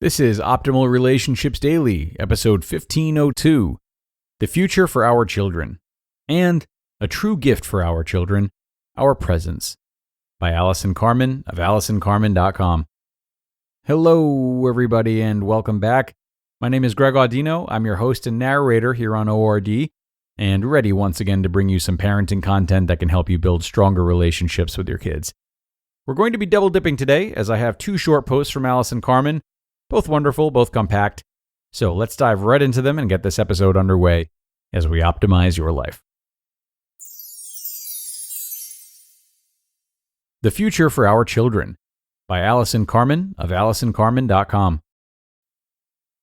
This is Optimal Relationships Daily, episode 1502, The Future for Our Children, and A True Gift for Our Children, Our Presence, by Allison Carmen of AllisonCarmen.com. Hello, everybody, and welcome back. My name is Greg Audino. I'm your host and narrator here on ORD, and ready once again to bring you some parenting content that can help you build stronger relationships with your kids. We're going to be double dipping today, as I have two short posts from Allison Carmen, both wonderful, both compact. So let's dive right into them and get this episode underway as we optimize your life. The Future for Our Children, by Allison Carmen of AllisonCarmen.com.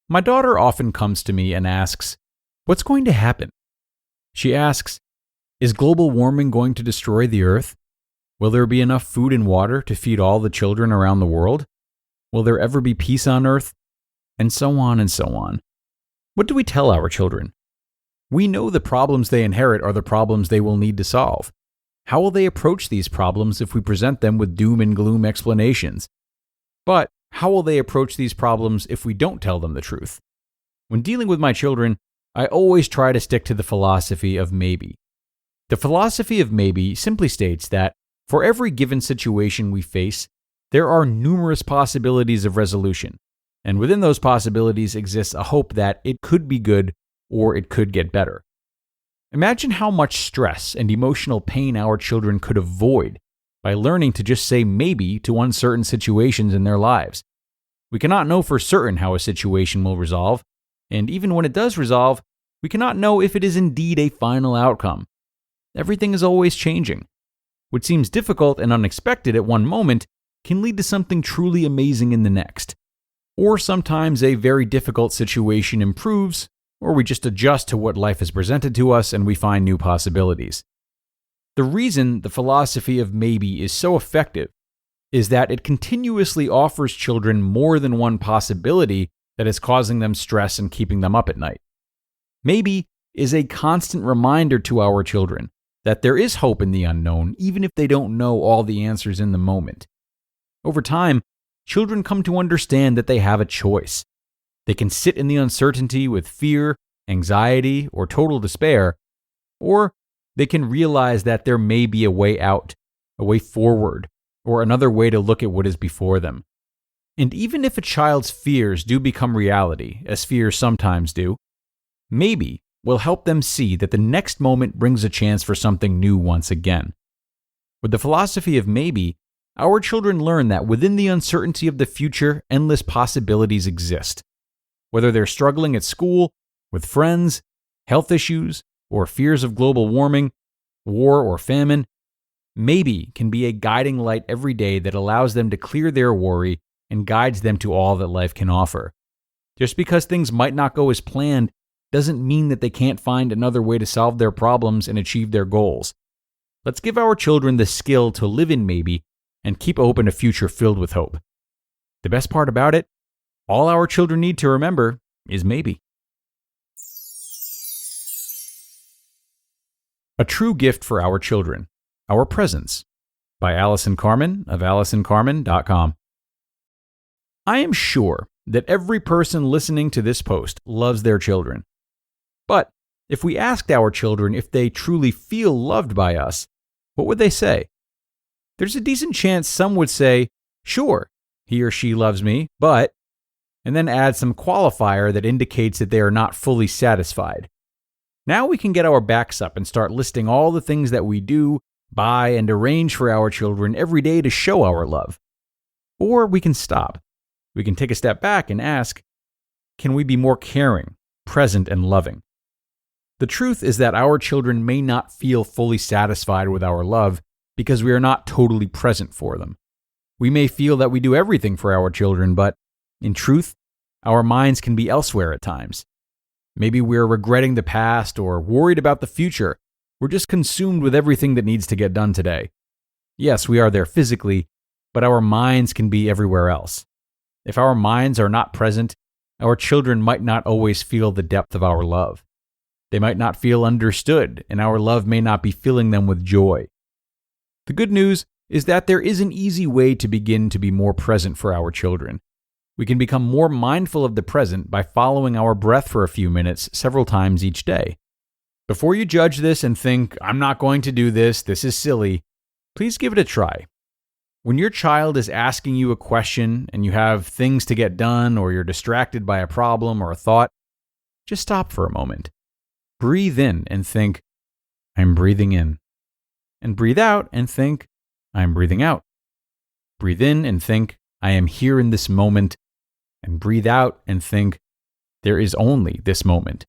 My daughter often comes to me and asks, "What's going to happen?" She asks, "Is global warming going to destroy the earth? Will there be enough food and water to feed all the children around the world? Will there ever be peace on earth?" And so on and so on. What do we tell our children? We know the problems they inherit are the problems they will need to solve. How will they approach these problems if we present them with doom and gloom explanations? But how will they approach these problems if we don't tell them the truth? When dealing with my children, I always try to stick to the philosophy of maybe. The philosophy of maybe simply states that for every given situation we face, there are numerous possibilities of resolution, and within those possibilities exists a hope that it could be good or it could get better. Imagine how much stress and emotional pain our children could avoid by learning to just say maybe to uncertain situations in their lives. We cannot know for certain how a situation will resolve, and even when it does resolve, we cannot know if it is indeed a final outcome. Everything is always changing. What seems difficult and unexpected at one moment can lead to something truly amazing in the next. Or sometimes a very difficult situation improves, or we just adjust to what life has presented to us and we find new possibilities. The reason the philosophy of maybe is so effective is that it continuously offers children more than one possibility that is causing them stress and keeping them up at night. Maybe is a constant reminder to our children that there is hope in the unknown, even if they don't know all the answers in the moment. Over time, children come to understand that they have a choice. They can sit in the uncertainty with fear, anxiety, or total despair, or they can realize that there may be a way out, a way forward, or another way to look at what is before them. And even if a child's fears do become reality, as fears sometimes do, maybe will help them see that the next moment brings a chance for something new once again. With the philosophy of maybe, our children learn that within the uncertainty of the future, endless possibilities exist. Whether they're struggling at school, with friends, health issues, or fears of global warming, war, or famine, maybe can be a guiding light every day that allows them to clear their worry and guides them to all that life can offer. Just because things might not go as planned doesn't mean that they can't find another way to solve their problems and achieve their goals. Let's give our children the skill to live in maybe and keep open a future filled with hope. The best part about it, all our children need to remember is maybe. A True Gift for Our Children, Our Presence, by Allison Carmen of AllisonCarmen.com. I am sure that every person listening to this post loves their children. But if we asked our children if they truly feel loved by us, what would they say? There's a decent chance some would say, "Sure, he or she loves me, but," and then add some qualifier that indicates that they are not fully satisfied. Now we can get our backs up and start listing all the things that we do, buy, and arrange for our children every day to show our love. Or we can stop. We can take a step back and ask, can we be more caring, present, and loving? The truth is that our children may not feel fully satisfied with our love because we are not totally present for them. We may feel that we do everything for our children, but in truth, our minds can be elsewhere at times. Maybe we're regretting the past or worried about the future. We're just consumed with everything that needs to get done today. Yes, we are there physically, but our minds can be everywhere else. If our minds are not present, our children might not always feel the depth of our love. They might not feel understood, and our love may not be filling them with joy. The good news is that there is an easy way to begin to be more present for our children. We can become more mindful of the present by following our breath for a few minutes several times each day. Before you judge this and think, I'm not going to do this is silly, please give it a try. When your child is asking you a question and you have things to get done or you're distracted by a problem or a thought, just stop for a moment. Breathe in and think, I'm breathing in. And breathe out and think, I'm breathing out. Breathe in and think, I am here in this moment. And breathe out and think, there is only this moment.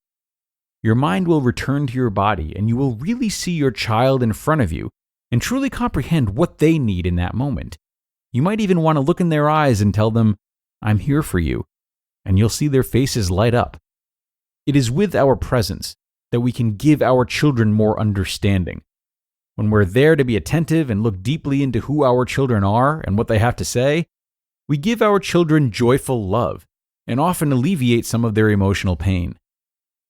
Your mind will return to your body and you will really see your child in front of you and truly comprehend what they need in that moment. You might even want to look in their eyes and tell them, I'm here for you, and you'll see their faces light up. It is with our presence that we can give our children more understanding. When we're there to be attentive and look deeply into who our children are and what they have to say, we give our children joyful love and often alleviate some of their emotional pain.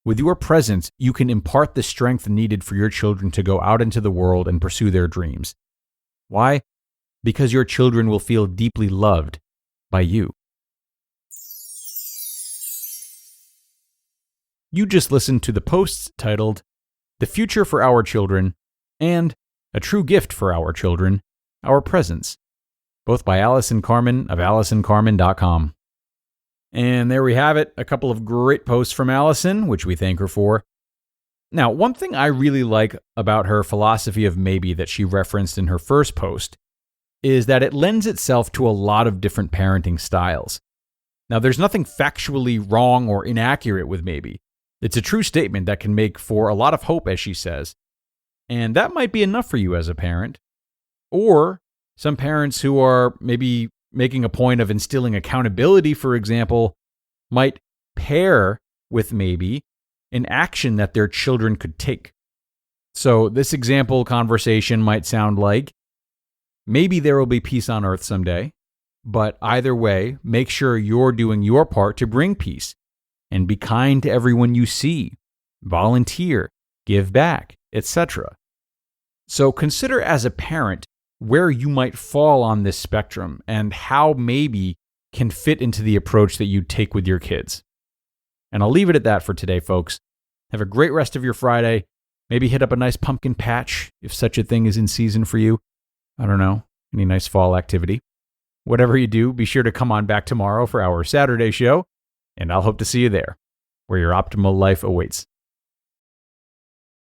With your presence, you can impart the strength needed for your children to go out into the world and pursue their dreams. Why? Because your children will feel deeply loved by you. You just listened to the posts titled, The Future for Our Children and A True Gift for Our Children, Our Presence, both by Allison Carmen of AllisonCarmen.com. And there we have it, a couple of great posts from Allison, which we thank her for. Now, one thing I really like about her philosophy of maybe that she referenced in her first post is that it lends itself to a lot of different parenting styles. Now, there's nothing factually wrong or inaccurate with maybe. It's a true statement that can make for a lot of hope, as she says. And that might be enough for you as a parent. Or some parents who are maybe making a point of instilling accountability, for example, might pair with maybe an action that their children could take. So this example conversation might sound like, maybe there will be peace on earth someday, but either way, make sure you're doing your part to bring peace and be kind to everyone you see, volunteer, give back, etc. So consider as a parent where you might fall on this spectrum and how maybe can fit into the approach that you take with your kids. And I'll leave it at that for today, folks. Have a great rest of your Friday. Maybe hit up a nice pumpkin patch if such a thing is in season for you. I don't know, any nice fall activity. Whatever you do, be sure to come on back tomorrow for our Saturday show, and I'll hope to see you there, where your optimal life awaits.